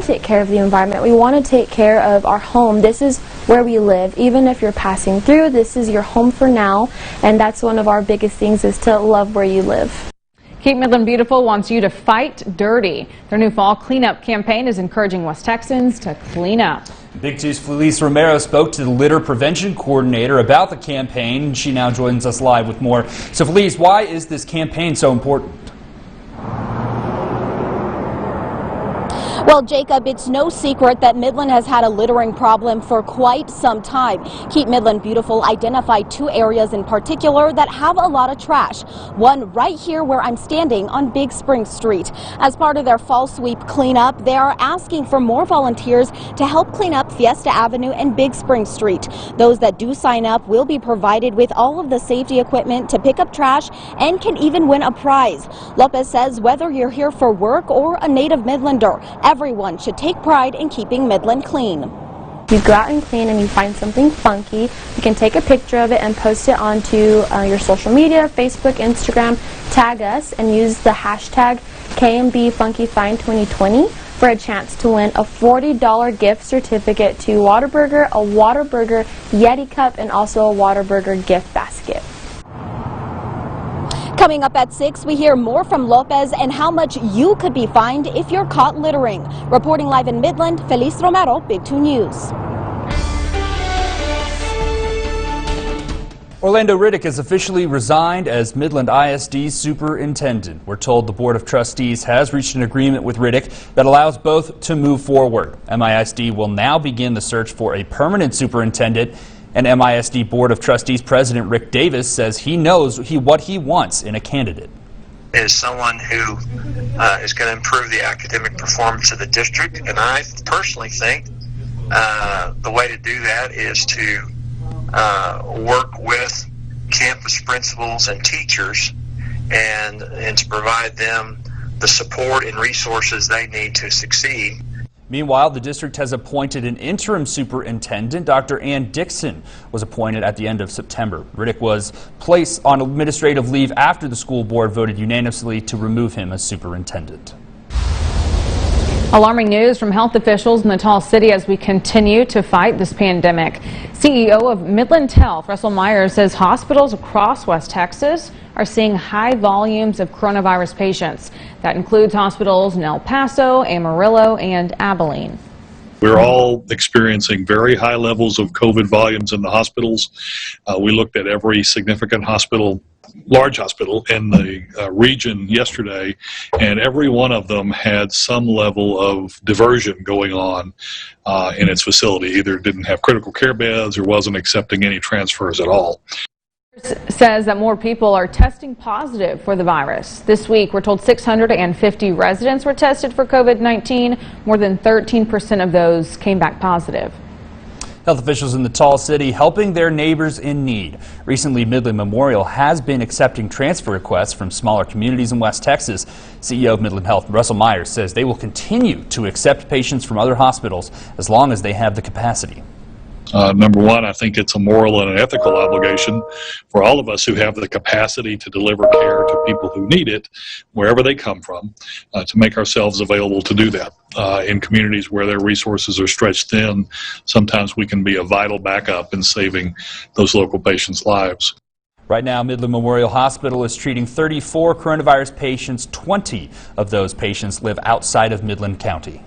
to take care of the environment. We want to take care of our home. This is where we live. Even if you're passing through, this is your home for now, and that's one of our biggest things, is to love where you live. Keep Midland Beautiful wants you to fight dirty. Their new fall cleanup campaign is encouraging West Texans to clean up. Big 2's Felice Romero spoke to the litter prevention coordinator about the campaign. She now joins us live with more. So Felice, why is this campaign so important? Well, Jacob, it's no secret that Midland has had a littering problem for quite some time. Keep Midland Beautiful identified 2 areas in particular that have a lot of trash. One right here where I'm standing on Big Spring Street. As part of their fall sweep cleanup, they are asking for more volunteers to help clean up Fiesta Avenue and Big Spring Street. Those that do sign up will be provided with all of the safety equipment to pick up trash and can even win a prize. Lopez says whether you're here for work or a native Midlander, everyone should take pride in keeping Midland clean. You go out and clean and you find something funky, you can take a picture of it and post it onto your social media, Facebook, Instagram, tag us and use the hashtag KMBFunkyFind2020 for a chance to win a $40 gift certificate to Whataburger, a Whataburger Yeti cup, and also a Whataburger gift basket. Coming up at 6, we hear more from Lopez and how much you could be fined if you're caught littering. Reporting live in Midland, Felice Romero, Big 2 News. Orlando Riddick has officially resigned as Midland ISD superintendent. We're told the Board of Trustees has reached an agreement with Riddick that allows both to move forward. MISD will now begin the search for a permanent superintendent. And MISD Board of Trustees President Rick Davis says he knows what he wants in a candidate. Is someone who is going to improve the academic performance of the district, and I personally think the way to do that is to work with campus principals and teachers and to provide them the support and resources they need to succeed. Meanwhile, the district has appointed an interim superintendent. Dr. Ann Dixon was appointed at the end of September. Riddick was placed on administrative leave after the school board voted unanimously to remove him as superintendent. Alarming news from health officials in the Tall City as we continue to fight this pandemic. CEO of Midland Health, Russell Myers, says hospitals across West Texas are seeing high volumes of coronavirus patients. That includes hospitals in El Paso, Amarillo, and Abilene. We're all experiencing very high levels of COVID volumes in the hospitals. We looked at every significant hospital, large hospital in the region yesterday, and every one of them had some level of diversion going on in its facility. Either didn't have critical care beds or wasn't accepting any transfers at all. Says that more people are testing positive for the virus. This week, we're told 650 residents were tested for COVID-19. More than 13% of those came back positive. Health officials in the Tall City helping their neighbors in need. Recently, Midland Memorial has been accepting transfer requests from smaller communities in West Texas. CEO of Midland Health, Russell Myers, says they will continue to accept patients from other hospitals as long as they have the capacity. Number one, I think it's a moral and an ethical obligation for all of us who have the capacity to deliver care to people who need it, wherever they come from, to make ourselves available to do that. In communities where their resources are stretched thin, sometimes we can be a vital backup in saving those local patients' lives. Right now, Midland Memorial Hospital is treating 34 coronavirus patients. 20 of those patients live outside of Midland County.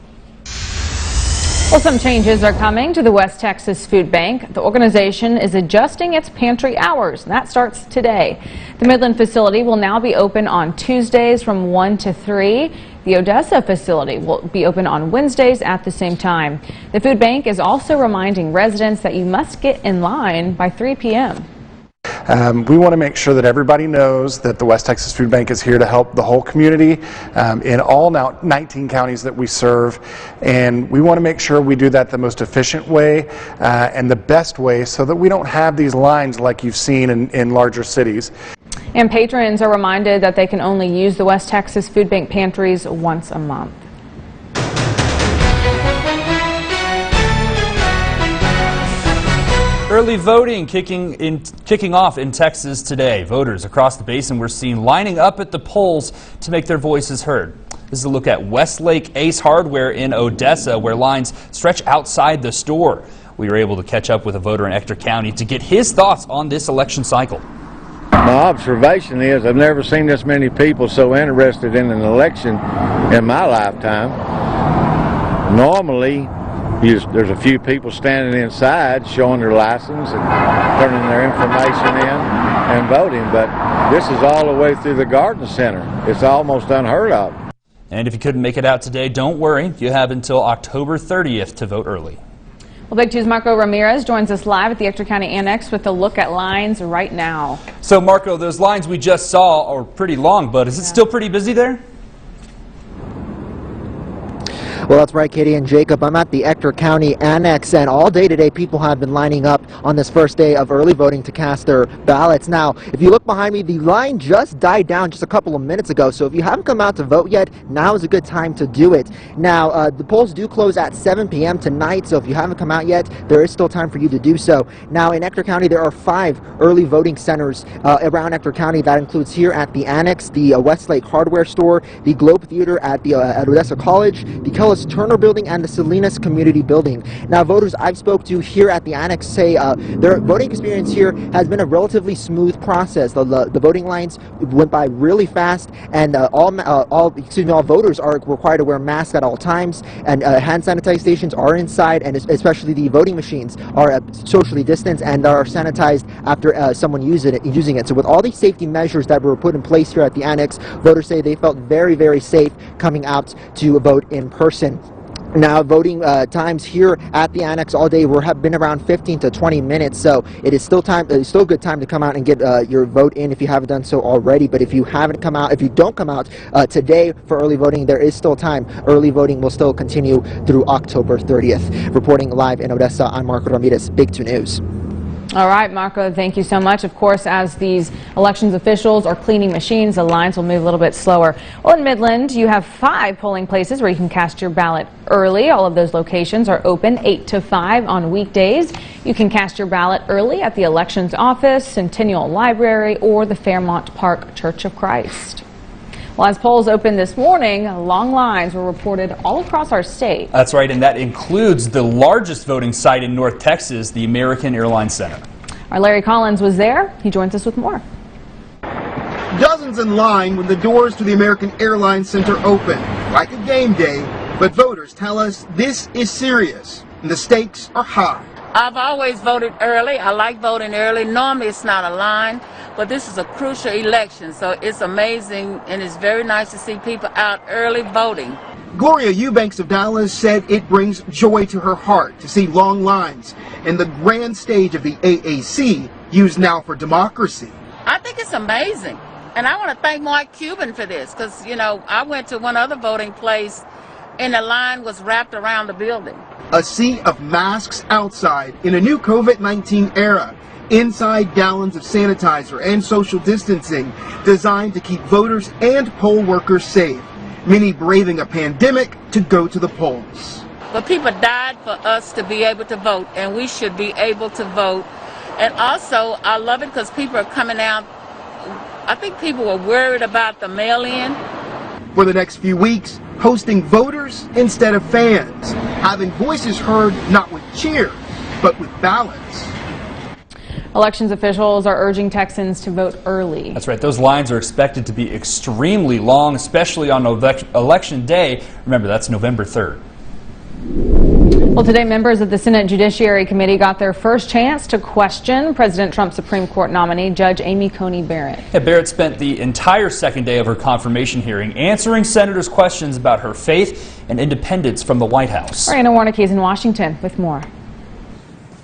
Well, some changes are coming to the West Texas Food Bank. The organization is adjusting its pantry hours, and that starts today. The Midland facility will now be open on Tuesdays from 1 to 3. The Odessa facility will be open on Wednesdays at the same time. The food bank is also reminding residents that you must get in line by 3 p.m. We want to make sure that everybody knows that the West Texas Food Bank is here to help the whole community in all now 19 counties that we serve, and we want to make sure we do that the most efficient way and the best way so that we don't have these lines like you've seen in larger cities. And patrons are reminded that they can only use the West Texas Food Bank pantries once a month. Early voting kicking off in Texas today. Voters across the basin were seen lining up at the polls to make their voices heard. This is a look at Westlake Ace Hardware in Odessa, where lines stretch outside the store. We were able to catch up with a voter in Ector County to get his thoughts on this election cycle. My observation is I've never seen this many people so interested in an election in my lifetime. Normally, there's a few people standing inside showing their license and turning their information in and voting, but this is all the way through the garden center. It's almost unheard of. And if you couldn't make it out today, don't worry. You have until October 30th to vote early. Well, Big 2's Marco Ramirez joins us live at the Ector County Annex with a look at lines right now. So, Marco, those lines we just saw are pretty long, but is it still pretty busy there? Well, that's right, Katie and Jacob. I'm at the Ector County Annex, and all day today people have been lining up on this first day of early voting to cast their ballots. Now, if you look behind me, the line just died down just a couple of minutes ago, so if you haven't come out to vote yet, now is a good time to do it. Now, the polls do close at 7 p.m. tonight, so if you haven't come out yet, there is still time for you to do so. Now, in Ector County, there are 5 early voting centers around Ector County. That includes here at the Annex, the Westlake Hardware Store, the Globe Theater at Odessa College, the Kellis Turner Building, and the Salinas Community Building. Now, voters I've spoke to here at the Annex say their voting experience here has been a relatively smooth process. The voting lines went by really fast, and all voters are required to wear masks at all times, and hand sanitization stations are inside, and especially the voting machines are socially distanced and are sanitized after someone using it. So with all these safety measures that were put in place here at the Annex, voters say they felt very, very safe coming out to vote in person. Now, voting times here at the Annex all day have been around 15 to 20 minutes, so it is still a good time to come out and get your vote in if you haven't done so already. But if you don't come out today for early voting, there is still time. Early voting will still continue through October 30th. Reporting live in Odessa, I'm Marco Ramirez, Big 2 News. All right, Marco, thank you so much. Of course, as these elections officials are cleaning machines, the lines will move a little bit slower. Well, in Midland, you have 5 polling places where you can cast your ballot early. All of those locations are open 8 to 5 on weekdays. You can cast your ballot early at the Elections Office, Centennial Library, or the Fairmont Park Church of Christ. Well, as polls opened this morning, long lines were reported all across our state. That's right, and that includes the largest voting site in North Texas, the American Airlines Center. Our Larry Collins was there. He joins us with more. Dozens in line when the doors to the American Airlines Center open, like a game day, but voters tell us this is serious and the stakes are high. I've always voted early. I like voting early. Normally it's not a line, but this is a crucial election, so it's amazing and it's very nice to see people out early voting. Gloria Eubanks of Dallas said it brings joy to her heart to see long lines in the grand stage of the AAC, used now for democracy. I think it's amazing, and I want to thank Mark Cuban for this, because, you know, I went to one other voting place and the line was wrapped around the building. A sea of masks outside in a new COVID-19 era. Inside, gallons of sanitizer and social distancing designed to keep voters and poll workers safe. Many braving a pandemic to go to the polls. But people died for us to be able to vote, and we should be able to vote. And also, I love it because people are coming out. I think people were worried about the mail-in. For the next few weeks, hosting voters instead of fans, having voices heard not with cheers, but with ballots. Elections officials are urging Texans to vote early. That's right. Those lines are expected to be extremely long, especially on Election Day. Remember, that's November 3rd. Well, today members of the Senate Judiciary Committee got their first chance to question President Trump's Supreme Court nominee, Judge Amy Coney Barrett. Yeah, Barrett spent the entire second day of her confirmation hearing answering senators' questions about her faith and independence from the White House. Ariana Warnick is in Washington with more.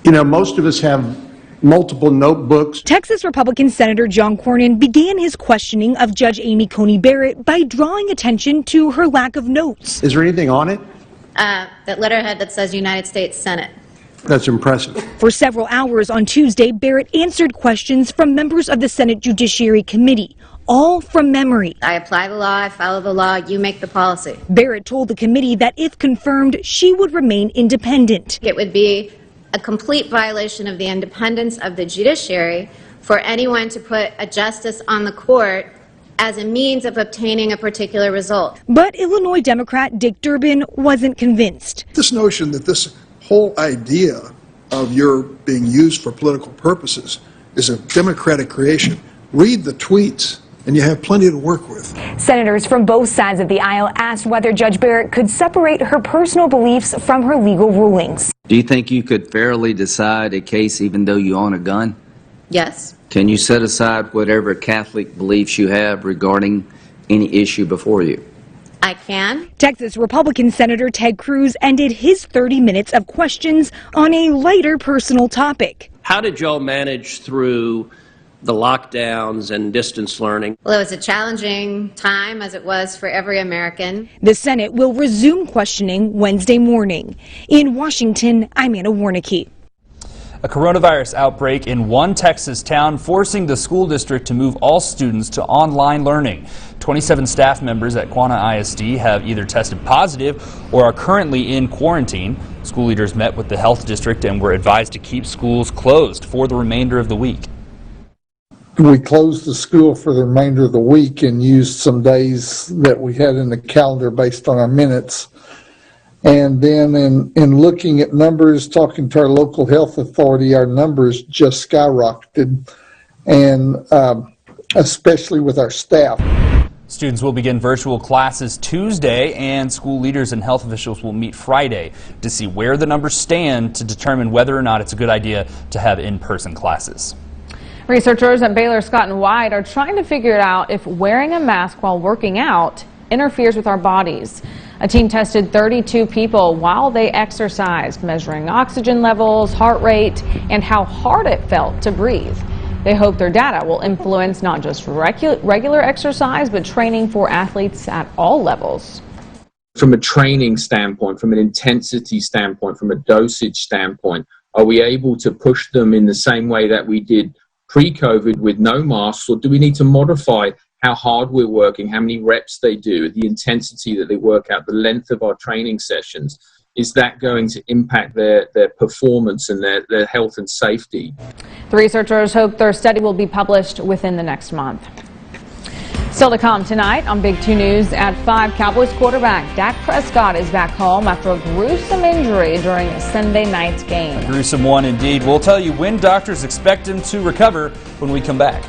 You know, most of us have multiple notebooks. Texas Republican Senator John Cornyn began his questioning of Judge Amy Coney Barrett by drawing attention to her lack of notes. Is there anything on it? That letterhead that says United States Senate. That's impressive. For several hours on Tuesday, Barrett answered questions from members of the Senate Judiciary Committee, all from memory. I apply the law, I follow the law, you make the policy. Barrett told the committee that if confirmed, she would remain independent. It would be a complete violation of the independence of the judiciary for anyone to put a justice on the court as a means of obtaining a particular result. But Illinois Democrat Dick Durbin wasn't convinced. This notion that this whole idea of your being used for political purposes is a Democratic creation. Read the tweets, and you have plenty to work with. Senators from both sides of the aisle asked whether Judge Barrett could separate her personal beliefs from her legal rulings. Do you think you could fairly decide a case even though you own a gun? Yes. Can you set aside whatever Catholic beliefs you have regarding any issue before you? I can. Texas Republican Senator Ted Cruz ended his 30 minutes of questions on a lighter personal topic. How did y'all manage through the lockdowns and distance learning? Well, it was a challenging time, as it was for every American. The Senate will resume questioning Wednesday morning. In Washington, I'm Anna Warnicki. A coronavirus outbreak in one Texas town forcing the school district to move all students to online learning. 27 staff members at CONEY ISD have either tested positive or are currently in quarantine. School leaders met with the health district and were advised to keep schools closed for the remainder of the week. We closed the school for the remainder of the week and used some days that we had in the calendar based on our minutes. And then in looking at numbers, talking to our local health authority, our numbers just skyrocketed, and especially with our staff. Students will begin virtual classes Tuesday, and school leaders and health officials will meet Friday to see where the numbers stand to determine whether or not it's a good idea to have in-person classes. Researchers at Baylor Scott & White are trying to figure out if wearing a mask while working out interferes with our bodies. A team tested 32 people while they exercised, measuring oxygen levels, heart rate, and how hard it felt to breathe. They hope their data will influence not just regular exercise, but training for athletes at all levels. From a training standpoint, from an intensity standpoint, from a dosage standpoint, are we able to push them in the same way that we did pre-COVID with no masks, or do we need to modify how hard we're working, how many reps they do, the intensity that they work out, the length of our training sessions? Is that going to impact their performance and their health and safety? The researchers hope their study will be published within the next month. Still to come tonight on Big 2 News at 5, Cowboys quarterback Dak Prescott is back home after a gruesome injury during a Sunday night's game. A gruesome one indeed. We'll tell you when doctors expect him to recover when we come back.